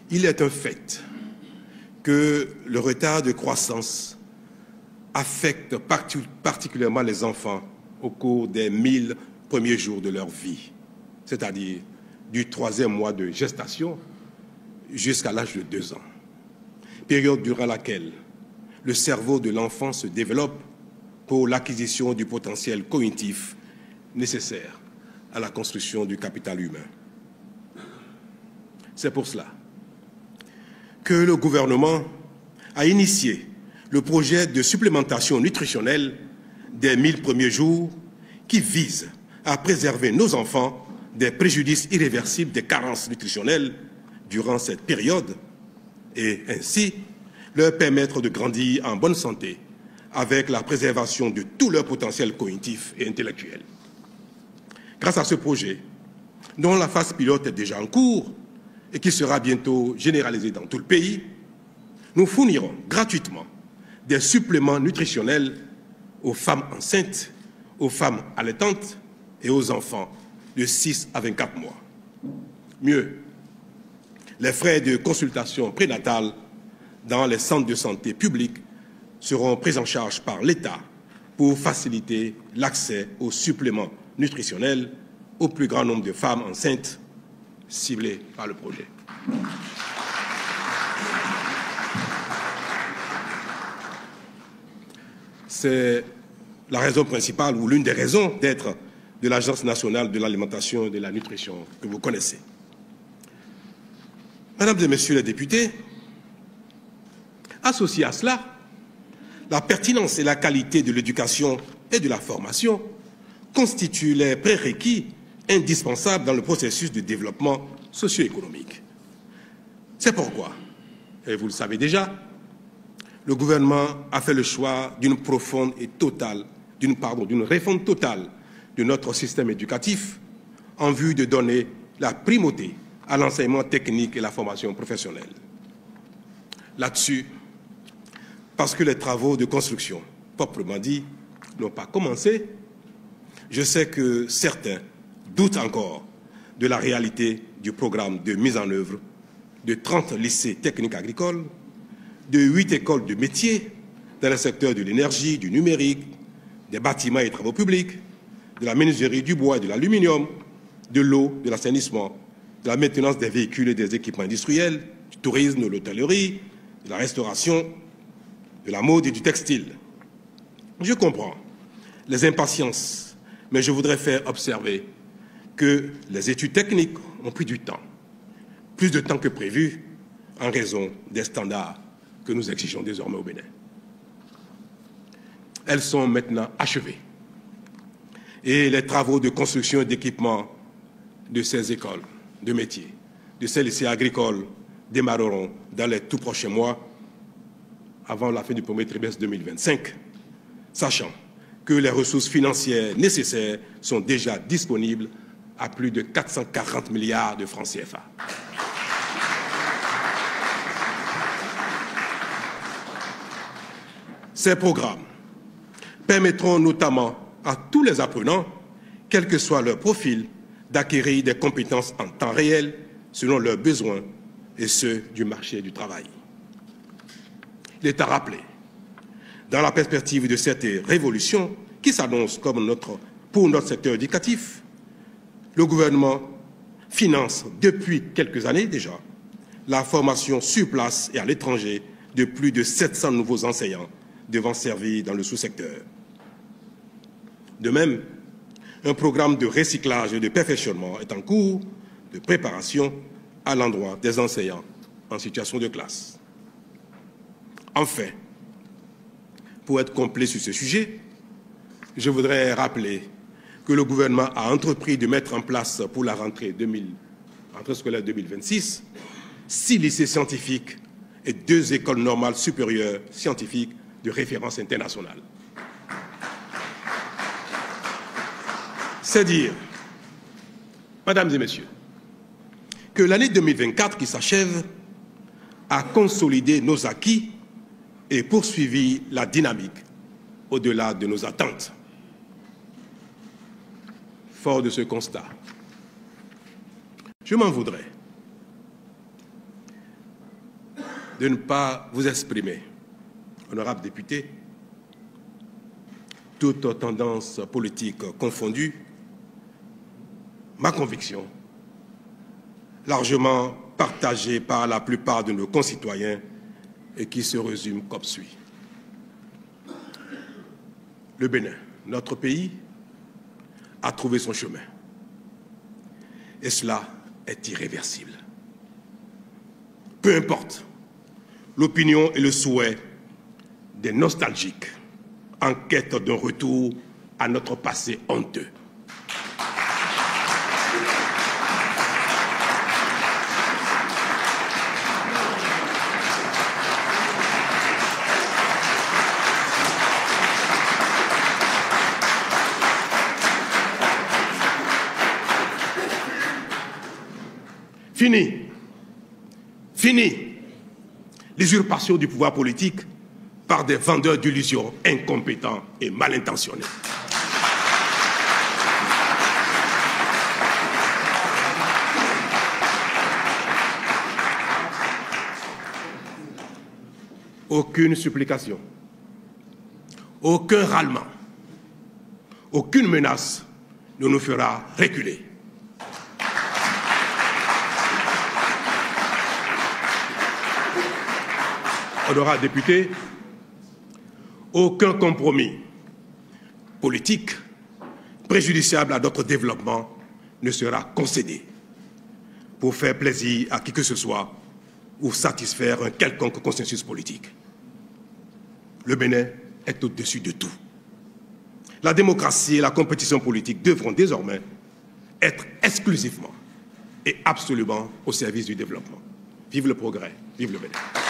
Il est un fait que le retard de croissance affecte particulièrement les enfants au cours des 1000 premiers jours de leur vie, c'est-à-dire du 3e mois de gestation jusqu'à l'âge de 2 ans, période durant laquelle le cerveau de l'enfant se développe pour l'acquisition du potentiel cognitif nécessaire à la construction du capital humain. C'est pour cela que le gouvernement a initié le projet de supplémentation nutritionnelle des 1000 premiers jours qui vise à préserver nos enfants des préjudices irréversibles des carences nutritionnelles durant cette période et ainsi leur permettre de grandir en bonne santé avec la préservation de tout leur potentiel cognitif et intellectuel. Grâce à ce projet, dont la phase pilote est déjà en cours et qui sera bientôt généralisée dans tout le pays, nous fournirons gratuitement des suppléments nutritionnels aux femmes enceintes, aux femmes allaitantes et aux enfants de 6 à 24 mois. Mieux, les frais de consultation prénatale dans les centres de santé publics seront pris en charge par l'État pour faciliter l'accès aux suppléments nutritionnels au plus grand nombre de femmes enceintes ciblées par le projet. C'est la raison principale ou l'une des raisons d'être de l'Agence nationale de l'alimentation et de la nutrition que vous connaissez. Mesdames et Messieurs les députés, associé à cela, la pertinence et la qualité de l'éducation et de la formation constituent les prérequis indispensables dans le processus de développement socio-économique. C'est pourquoi, et vous le savez déjà, le gouvernement a fait le choix d'une profonde et totale, d'une réforme totale de notre système éducatif en vue de donner la primauté à l'enseignement technique et la formation professionnelle. Là-dessus, parce que les travaux de construction, proprement dit, n'ont pas commencé, je sais que certains doutent encore de la réalité du programme de mise en œuvre de 30 lycées techniques agricoles, de 8 écoles de métiers dans le secteur de l'énergie, du numérique, des bâtiments et travaux publics, de la menuiserie, du bois et de l'aluminium, de l'eau, de l'assainissement, de la maintenance des véhicules et des équipements industriels, du tourisme, de l'hôtellerie, de la restauration, de la mode et du textile. Je comprends les impatiences, mais je voudrais faire observer que les études techniques ont pris du temps, plus de temps que prévu, en raison des standards que nous exigeons désormais au Bénin. Elles sont maintenant achevées. Et les travaux de construction et d'équipement de ces écoles de métiers, de ces lycées agricoles, démarreront dans les tout prochains mois, avant la fin du premier trimestre 2025, sachant que les ressources financières nécessaires sont déjà disponibles à plus de 440 milliards de francs CFA. Ces programmes permettront notamment à tous les apprenants, quel que soit leur profil, d'acquérir des compétences en temps réel selon leurs besoins et ceux du marché du travail. Il est à rappeler, dans la perspective de cette révolution qui s'annonce comme pour notre secteur éducatif, le gouvernement finance depuis quelques années déjà la formation sur place et à l'étranger de plus de 700 nouveaux enseignants devant servir dans le sous-secteur. De même, un programme de recyclage et de perfectionnement est en cours de préparation à l'endroit des enseignants en situation de classe. Enfin, pour être complet sur ce sujet, je voudrais rappeler que le gouvernement a entrepris de mettre en place pour la rentrée scolaire 2026 6 lycées scientifiques et 2 écoles normales supérieures scientifiques de référence internationale. C'est dire, mesdames et messieurs, que l'année 2024 qui s'achève a consolidé nos acquis et poursuivi la dynamique au-delà de nos attentes. Fort de ce constat, je m'en voudrais de ne pas vous exprimer, honorables députés, toutes tendances politiques confondues, ma conviction, largement partagée par la plupart de nos concitoyens et qui se résume comme suit. Le Bénin, notre pays, a trouvé son chemin. Et cela est irréversible. Peu importe l'opinion et le souhait des nostalgiques en quête d'un retour à notre passé honteux. Fini l'usurpation du pouvoir politique par des vendeurs d'illusions incompétents et mal intentionnés. Aucune supplication, aucun râlement, aucune menace ne nous fera reculer. Honorables députés, aucun compromis politique préjudiciable à notre développement ne sera concédé pour faire plaisir à qui que ce soit ou satisfaire un quelconque consensus politique. Le Bénin est au-dessus de tout. La démocratie et la compétition politique devront désormais être exclusivement et absolument au service du développement. Vive le progrès, vive le Bénin.